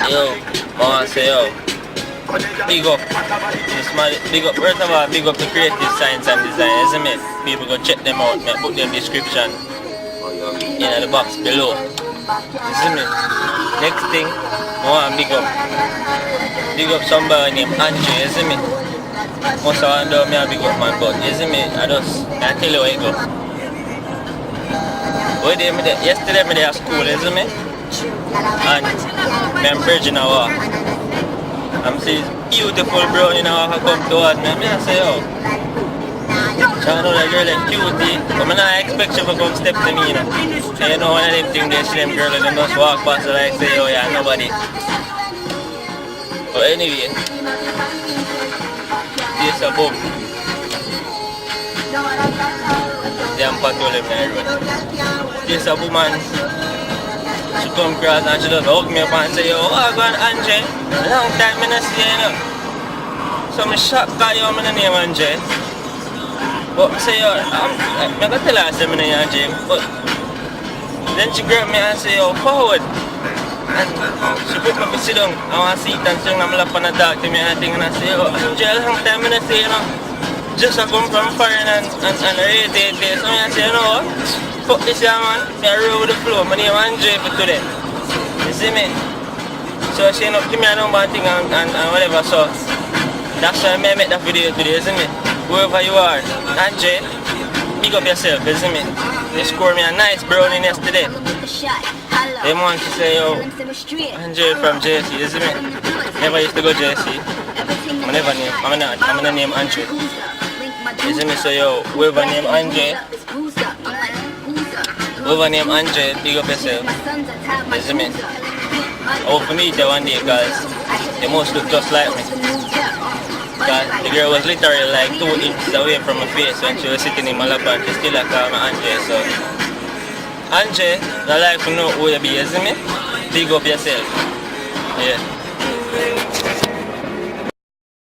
Yo, I want to say yo, big up. Big up, first of all, big up to creative science and design, isn't it? People go check them out, man. Put them description in the box below. Isn't it? Next thing, I want to big up somebody named Andre, isn't it? Most of them do me a big up man, but isn't it? I tell you how it go. Yesterday I was at school, isn't it? And I'm bridging a walk. I'm seeing beautiful brown in a walk come towards me. I say, oh. So I know that girl is cutie, but I don't expect you to come step to me, you know. And you know one of them things they see them girls and them just walk past and like say, oh yeah, nobody. But anyway, this a boom. Damn patrol them in the road. This a woman. She come across and she just hug me up and say, yo, oh, go on Andre. Long time I don't see you, you know. So I'm shocked that you my name Andre. But I say, yo, I'm going to tell her I say my name Andre. But then she grabbed me and say, yo, forward. And she put me to sit down. I want to sit and sing and laugh and talk to me and thing. And I say, yo, Andre, long time I don't see you, you know. Just I come from foreign and rate it. So I say, you know what? Fuck this here, man. I roll with the flow. My name is Andre for today. You see me? So she end up give me a number and thing and whatever. So that's why I make that video today, you see me? Whoever you are, Andre, pick up yourself, you see me? They scored me a nice brownie yesterday. They want to say, yo, Andre from JC, you see me? Never used to go JC. I'm gonna name Andre. You see me? So yo, whoever name Andre, big up yourself. You see me? I hope to meet you one day because they must look just like me. Because the girl was literally like 2 inches away from my face when she was sitting in my lap and she still like call me Andre. So Andre, I like to know who you be, you see me? Big up yourself. Yeah.